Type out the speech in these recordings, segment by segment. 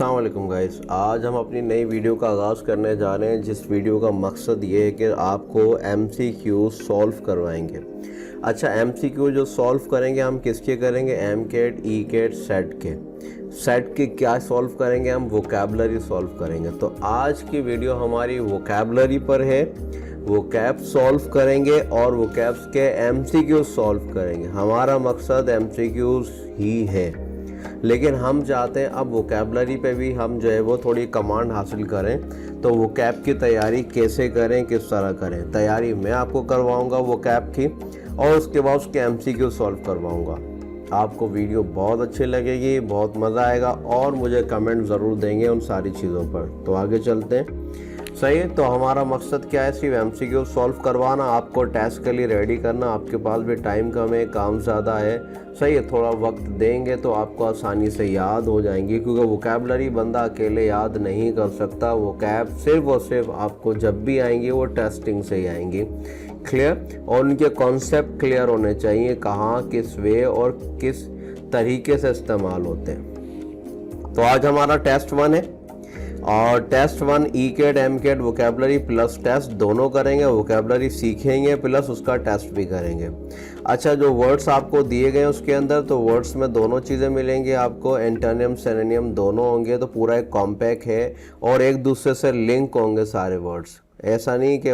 अस्सलाम वालेकुम गाइस। आज हम अपनी नई वीडियो का आगाज़ करने जा रहे हैं, जिस वीडियो का मकसद ये है कि आपको MCQ सॉल्व करवाएंगे। अच्छा, MCQ जो सॉल्व करेंगे हम किसके करेंगे? MCAT, ECAT, सेट के क्या सॉल्व करेंगे? हम वोकैबलरी सॉल्व करेंगे। तो आज की वीडियो हमारी वोकैबलरी पर है। वोकैब सॉल्व करेंगे और वोकैब्स के MCQ सॉल्व करेंगे। हमारा मकसद MCQs ही है, लेकिन हम चाहते हैं अब वोकैबलरी पे भी हम जो है वो थोड़ी कमांड हासिल करें। तो वोकैब की तैयारी कैसे करें, किस तरह करें, तैयारी मैं आपको करवाऊंगा वोकैब की, और उसके बाद उसके MCQ सॉल्व करवाऊंगा। आपको वीडियो बहुत अच्छी लगेगी, बहुत मज़ा आएगा, और मुझे कमेंट ज़रूर देंगे उन सारी चीज़ों पर। तो आगे चलते हैं। सही है, तो हमारा मकसद क्या है? सिर्फ MCQ सॉल्व करवाना, आपको टेस्ट के लिए रेडी करना। आपके पास भी टाइम कम है, काम ज़्यादा है। सही है, थोड़ा वक्त देंगे तो आपको आसानी से याद हो जाएंगी, क्योंकि वोकैबलरी बंदा अकेले याद नहीं कर सकता। वोकैब सिर्फ और सिर्फ आपको जब भी आएंगे वो टेस्टिंग से ही आएंगी। क्लियर? और उनके कॉन्सेप्ट क्लियर होने चाहिए, कहाँ, किस वे और किस तरीके से इस्तेमाल होते हैं। तो आज हमारा टेस्ट 1 है, और test 1 ECAT MCAT vocabulary plus test दोनों करेंगे। वोकैबलरी सीखेंगे प्लस उसका टेस्ट भी करेंगे। अच्छा, जो वर्ड्स आपको दिए गए हैं उसके अंदर, तो वर्ड्स में दोनों चीज़ें मिलेंगी आपको, एंटोनिम सिनोनिम दोनों होंगे। तो पूरा एक कॉम्पैक्ट है और एक दूसरे से लिंक होंगे सारे वर्ड्स। ऐसा नहीं कि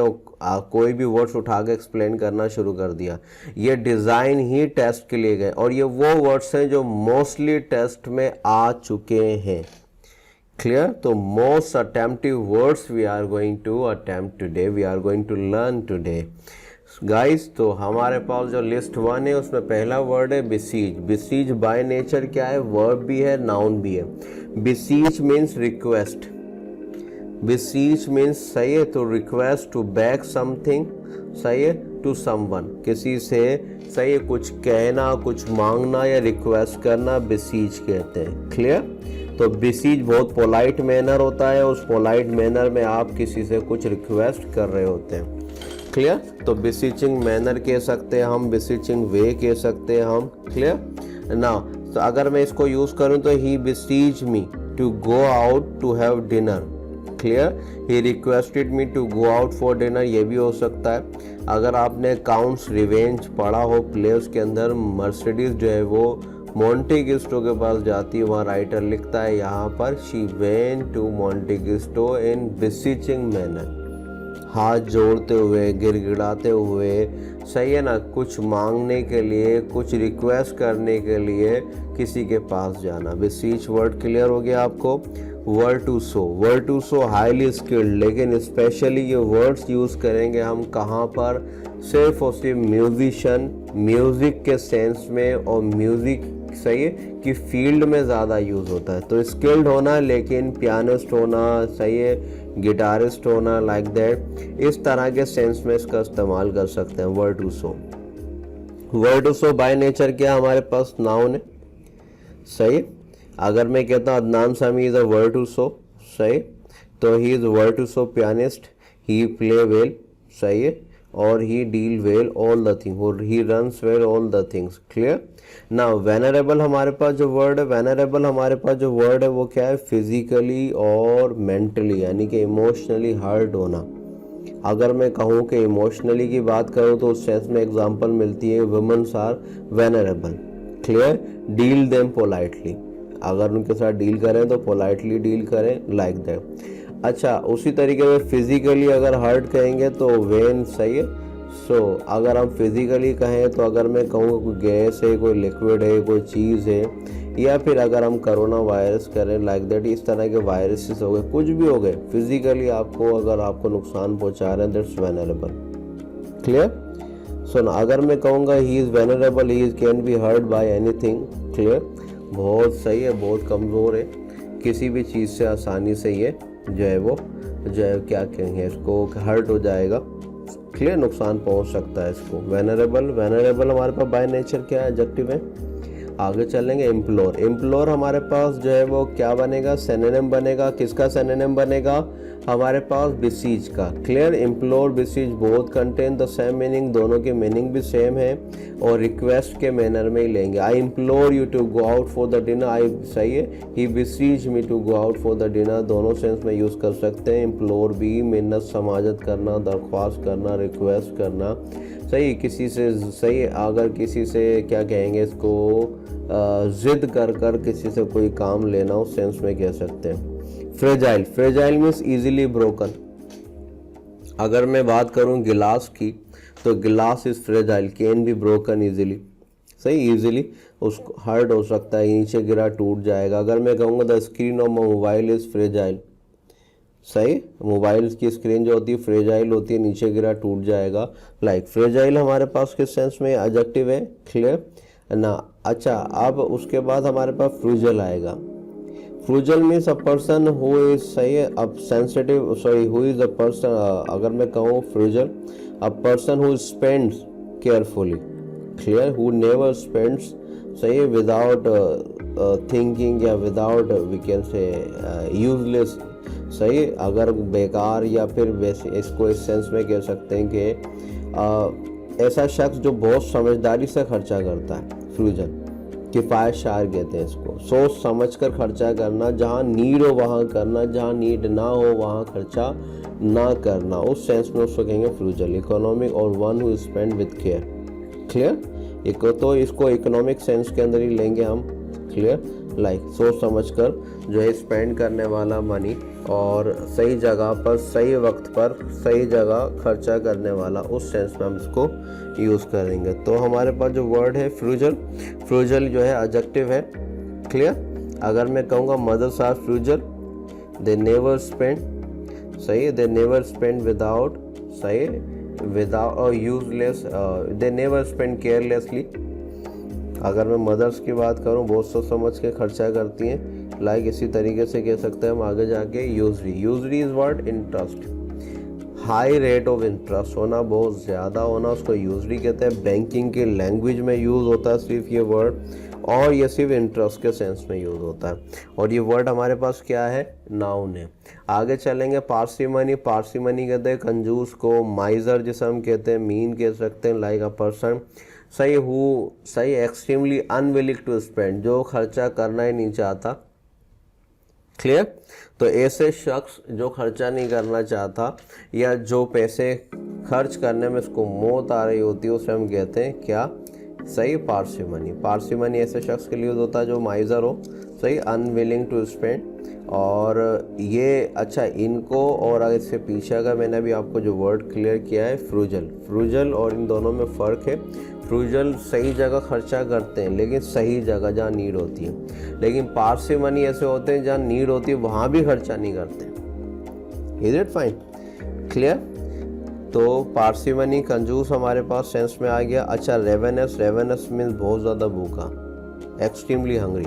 कोई भी वर्ड्स उठा के एक्सप्लेन करना शुरू कर दिया। ये डिज़ाइन ही टेस्ट के लिए गए, और ये वो वर्ड्स हैं जो मोस्टली टेस्ट में आ चुके हैं। Clear? तो most attemptive words we are going to attempt today, we are going to learn today guys। तो हमारे पास जो लिस्ट 1 है उसमें पहला वर्ड है बिसीज। बिसीज बाय नेचर क्या है? वर्ब भी है, नाउन भी है। बिसीज मीन्स रिक्वेस्ट। बिसीज मीन्स, सही है, तो रिक्वेस्ट टू बैक समथिंग, सही है, टू समवन, किसी से, सही है, कुछ कहना, कुछ मांगना या रिक्वेस्ट करना बिसीज कहते हैं। क्लियर? तो बिसीज बहुत पोलाइट मैनर होता है, उस पोलाइट मैनर में आप किसी से कुछ रिक्वेस्ट कर रहे होते हैं। क्लियर? तो बिसीचिंग मैनर कह सकते हैं हम, बिसीचिंग वे कह सकते हैं हम। क्लियर ना? तो अगर मैं इसको यूज करूं तो he beseeches me to go out to have dinner. Clear? He requested me to go out for dinner, ये भी हो सकता है। अगर आपने काउंट्स रिवेंज पढ़ा हो प्ले, उसके अंदर मर्सिडीज जो है वो मोंटे क्रिस्टो के पास जाती है, वहाँ राइटर लिखता है यहाँ पर, she went to Monte Cristo in beseeching manner, हाथ जोड़ते हुए, गिड़गिड़ाते हुए, सही है ना, कुछ मांगने के लिए, कुछ रिक्वेस्ट करने के लिए किसी के पास जाना। बिसीच वर्ड क्लियर हो गया आपको। Word to so, word to so highly skilled, लेकिन स्पेशली ये वर्ड्स यूज़ करेंगे हम कहाँ पर? सिर्फ और सिर्फ म्यूजिशियन, म्यूज़िक के सेंस में, और म्यूज़िक, सही है, कि फील्ड में ज़्यादा यूज़ होता है। तो स्किल्ड होना, लेकिन पियानिस्ट होना, सही है, गिटारिस्ट होना, लाइक दैट, इस तरह के सेंस में इसका इस्तेमाल कर सकते हैं word to so. Word to so by nature क्या हमारे पास? नाउन है। सही, अगर मैं कहता हूँ Adnan Sami is a word to सो, सही, तो he is word to so pianist, he play well, सही है, और he deal well all the thing, और he runs well all the things. Clear ना? वेनरेबल हमारे पास जो वर्ड है, वेनरेबल हमारे पास जो वर्ड है वो क्या है? फिजिकली और मेंटली, यानी कि इमोशनली हर्ट होना। अगर मैं कहूँ कि इमोशनली की बात करूँ तो उस सेंस में एग्जांपल मिलती है, womens are vulnerable. Clear? Deal them politely, अगर उनके साथ डील करें तो पोलाइटली डील करें, लाइक दैट। अच्छा, उसी तरीके से फिजिकली अगर हर्ट कहेंगे तो वेन, सही है। सो अगर हम फिजिकली कहें तो अगर मैं कहूँगा कोई गैस है, कोई लिक्विड है, कोई चीज़ है, या फिर अगर हम कोरोना वायरस करें, लाइक दैट, इस तरह के वायरसेस हो गए, कुछ भी हो गए, फिजिकली आपको अगर आपको नुकसान पहुँचा रहे हैं, दैट्स वेनरेबल। क्लियर? सो ना, अगर मैं कहूँगा he is vulnerable, he is can be hurt by anything. Clear? बहुत सही है, बहुत कमज़ोर है, किसी भी चीज़ से आसानी से ये जो है वो जो है क्या कहेंगे, इसको हर्ट हो जाएगा। क्लियर? नुकसान पहुंच सकता है इसको। वेनरेबल, वेनरेबल हमारे पास बाय नेचर क्या है? एडजेक्टिव है। आगे चलेंगे। इम्प्लोर, इम्प्लोर हमारे पास जो है वो क्या बनेगा? सिनोनिम बनेगा। किसका सिनोनिम बनेगा? हमारे पास बिसीज का clear, implore beseech both contain the same meaning, दोनों के मीनिंग भी सेम है और रिक्वेस्ट के मैनर में ही लेंगे। I implore you to go out for the dinner, I सही है, he beseeches me to go out for the dinner, दोनों सेंस में यूज़ कर सकते हैं। इम्प्लोर भी मिन्नत समाजत करना, दरख्वास्त करना, रिक्वेस्ट करना, सही, किसी से सही, अगर किसी से क्या कहेंगे इसको, ज़िद कर कर किसी से कोई काम लेना, उस सेंस में कह सकते हैं। Fragile, fragile means easily broken. अगर मैं बात करूं गिलास की तो गिलास is fragile, can be broken easily, सही, इजीली उसको हर्ट हो सकता है, नीचे गिरा टूट जाएगा। अगर मैं कहूँगा the screen of mobile is fragile, सही, मोबाइल की स्क्रीन जो होती है फ्रेजाइल होती है, नीचे गिरा टूट जाएगा। लाइक फ्रेजाइल हमारे पास किस सेंस में एडजेक्टिव है, क्लियर ना। अच्छा, अब उसके बाद हमारे पास फ्रूजल आएगा। Frugal means a person who is, सही है, अब sensitive, sorry, who is a person, अगर मैं कहूँ frugal, a person who spends carefully, clear, who never spends, सही है, विदाउट थिंकिंग या without we can say useless, सही, अगर बेकार या फिर वैसे, इसको इस सेंस में कह सकते हैं कि ऐसा शख्स जो बहुत समझदारी से खर्चा करता है, फ्रूजल, किफ़ायत शायर कहते हैं इसको, सोच समझ कर खर्चा करना, जहाँ नीड हो वहाँ करना, जहाँ नीड ना हो वहाँ खर्चा ना करना, उस सेंस में उसको कहेंगे फ्रूजल। इकोनॉमिक और one who spend with care, clear, तो इसको इकोनॉमिक सेंस के अंदर ही लेंगे हम, क्लियर, लाइक सोच समझ कर जो है स्पेंड करने वाला मनी और सही जगह पर सही वक्त पर सही जगह खर्चा करने वाला, उस सेंस में हम इसको यूज़ करेंगे। तो हमारे पास जो वर्ड है फ्रूजल, फ्रूजल जो है एडजेक्टिव है, क्लियर। अगर मैं कहूँगा mothers are frugal, they never spend, सही है, दे नेवर स्पेंड विदाउट, सही है, विदाउट और यूजलेस, दे नेवर स्पेंड केयरलेसली। अगर मैं मदर्स की बात करूं, बहुत सोच समझ के खर्चा करती हैं, लाइक इसी तरीके से कह सकते हैं हम आगे जाके usury, usury is word interest, high rate of interest होना, बहुत ज़्यादा होना, उसको यूजरी कहते हैं। बैंकिंग के लैंग्वेज में यूज़ होता है सिर्फ ये वर्ड, और ये सिर्फ इंटरेस्ट के सेंस में यूज़ होता है, और ये वर्ड हमारे पास क्या है, नाउन है। आगे चलेंगे पार्सिमनी, पार्सिमनी कहते हैं कंजूस को, माइजर जिसे हम कहते हैं मीन कह सकते हैं, लाइक अ पर्सन, सही, हु, सही, एक्सट्रीमली अनविलिंग टू स्पेंड, जो खर्चा करना ही नहीं चाहता, क्लियर। तो ऐसे शख्स जो खर्चा नहीं करना चाहता या जो पैसे खर्च करने में उसको मौत आ रही होती है, उसे हम कहते हैं क्या, सही, पार्सिमनी। पार्सिमनी ऐसे शख्स के लिए होता है जो माइजर हो, सही, अनविलिंग टू स्पेंड। और ये, अच्छा, इनको और अगर इससे पीछे का मैंने अभी आपको जो वर्ड क्लियर किया है फ्रूजल, फ्रूजल और इन दोनों में फ़र्क है। फ्रूजल सही जगह खर्चा करते हैं, लेकिन सही जगह जहाँ नीड होती है, लेकिन पार्सिमनी ऐसे होते हैं जहाँ नीड होती है वहाँ भी खर्चा नहीं करते। Is it fine, clear. तो पार्सिमनी कंजूस हमारे पास सेंस में आ गया। अच्छा, रेवेनस, रेवेनस मीन्स बहुत ज़्यादा भूखा, एक्सट्रीमली हंग्री।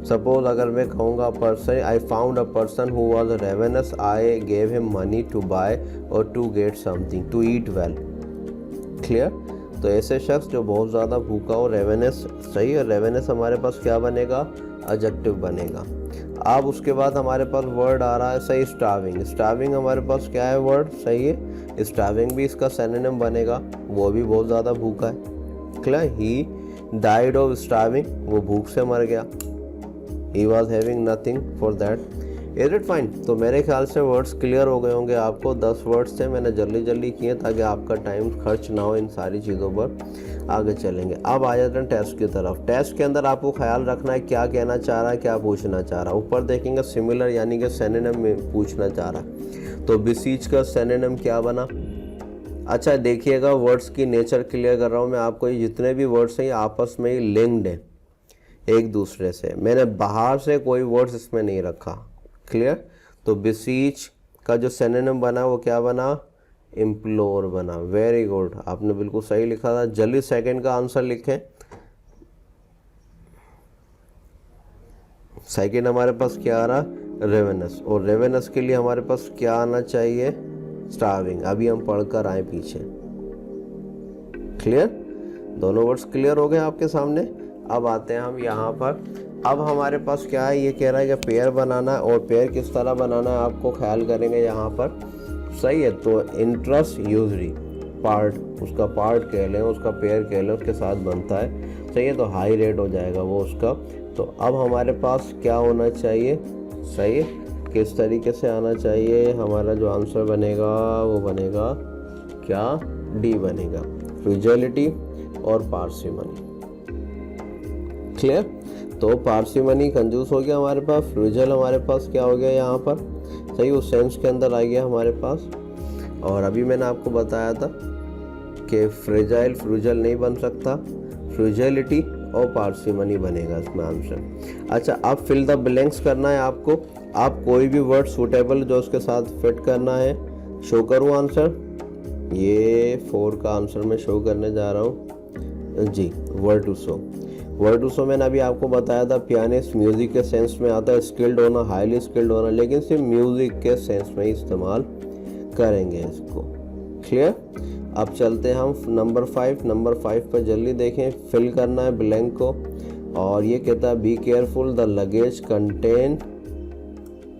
सपोज अगर मैं कहूँगा person, I found a person who was ravenous, I gave him money to buy or to get something to eat well, clear. तो ऐसे शख्स जो बहुत ज़्यादा भूखा हो, रेवेनस, सही है, रेवेनस हमारे पास क्या बनेगा, एडजेक्टिव बनेगा। अब उसके बाद हमारे पास वर्ड आ रहा है, सही, स्टार्विंग। स्टार्विंग हमारे पास क्या है वर्ड, सही है, स्टार्विंग भी इसका सिनोनिम बनेगा, वो भी बहुत ज़्यादा भूखा है, clear. He died of starving, वो भूख से मर गया, he was having nothing for that. Is it fine. तो मेरे ख्याल से वर्ड्स क्लियर हो गए होंगे आपको। 10 वर्ड्स थे, मैंने जल्दी जल्दी किए ताकि आपका टाइम खर्च ना हो इन सारी चीज़ों पर। आगे चलेंगे, अब आ जाते हैं टेस्ट की तरफ। टेस्ट के अंदर आपको ख्याल रखना है क्या कहना चाह रहा है, क्या पूछना चाह रहा है। ऊपर देखेंगे सिमिलर यानी कि सिनोनिम में पूछना चाह रहा है, तो बिसीज का सिनोनिम क्या बना। अच्छा देखिएगा, वर्ड्स की नेचर क्लियर कर रहा हूँ मैं आपको, ये जितने भी वर्ड्स हैं ये आपस में ही लिंक्ड है एक दूसरे से, मैंने बाहर से कोई वर्ड्स इसमें नहीं रखा, क्लियर। तो बिसीज का जो सिनोनिम बना वो क्या बना, इम्प्लोर बना। वेरी गुड, आपने बिल्कुल सही लिखा था। जल्दी सेकंड का आंसर लिखें। सेकंड हमारे पास क्या आ रहा, रेवेनस, और रेवेनस के लिए हमारे पास क्या आना चाहिए, स्टार्विंग। अभी हम पढ़कर आए पीछे, क्लियर। दोनों वर्ड्स क्लियर हो गए आपके सामने। अब आते हैं हम यहाँ पर अब हमारे पास क्या है, ये कह रहा है कि पेयर बनाना है, और पेयर किस तरह बनाना है आपको ख्याल करेंगे यहाँ पर, सही है। तो इंटरेस्ट यूजरी पार्ट, उसका पार्ट कह लें, उसका पेयर कह लें, उसके साथ बनता है, सही है। तो हाई रेट हो जाएगा वो उसका। तो अब हमारे पास क्या होना चाहिए, सही है, किस तरीके से आना चाहिए, हमारा जो आंसर बनेगा वो बनेगा क्या, डी बनेगा, फ्यूजिलिटी और पार्सिमनी। क्लियर। तो पार्सिमनी कंजूस हो गया हमारे पास, फ्यूजल हमारे पास क्या हो गया यहाँ पर, सही, उस सेंस के अंदर आ गया हमारे पास। और अभी मैंने आपको बताया था कि फ्रेजाइल फ्रूजल नहीं बन सकता, फ्रूजिलिटी और पार्सिमनी बनेगा इसमें आंसर। अच्छा, अब फिल द ब्लैंक्स करना है आपको, आप कोई भी वर्ड सूटेबल जो उसके साथ फिट करना है। शो करूँ आंसर, ये 4 का आंसर मैं शो करने जा रहा हूँ जी। Virtuoso, virtuoso मैंने अभी आपको बताया था, पियानिस्ट म्यूजिक के सेंस में आता है, स्किल्ड होना, हाईली स्किल्ड होना, लेकिन सिर्फ म्यूजिक के सेंस में ही इस्तेमाल करेंगे इसको। क्लियर। अब चलते हैं हम नंबर 5 पर जल्दी देखें, फिल करना है ब्लैंक को। और ये कहता है be careful the luggage contain,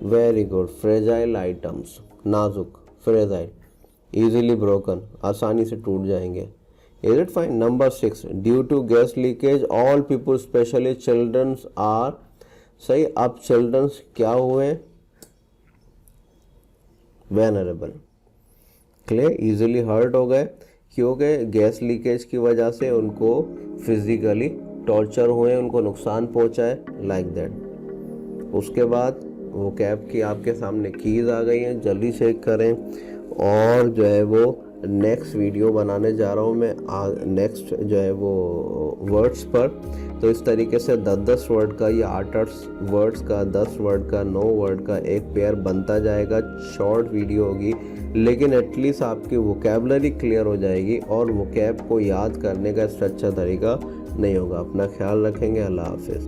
very good, fragile items, नाजुक, फ्रेजाइल, इजीली ब्रोकन, आसानी से टूट जाएंगे। Is it fine. Number 6, due to gas leakage all people specially childrens are, सही। अब चिल्ड्रंस क्या हुए, वेनरेबल, क्लियर, इजीली हर्ट हो गए, क्योंकि गैस लीकेज की वजह से उनको फिजिकली टॉर्चर हुए, उनको नुकसान पहुंचा है, लाइक दैट। उसके बाद वो कैब की आपके सामने कीज़ आ गई हैं, जल्दी चेक करें। और जो है वो नेक्स्ट वीडियो बनाने जा रहा हूँ मैं, नेक्स्ट जो है वो वर्ड्स पर। तो इस तरीके से 10-10 वर्ड का या 8-8 वर्ड्स का, 10 वर्ड का, 9 वर्ड का एक पेयर बनता जाएगा। शॉर्ट वीडियो होगी, लेकिन एटलीस्ट आपकी वोकैबुलरी क्लियर हो जाएगी, और वोकैब को याद करने का इससे अच्छा तरीका नहीं होगा। अपना ख्याल रखेंगे। अल्लाह हाफिज़।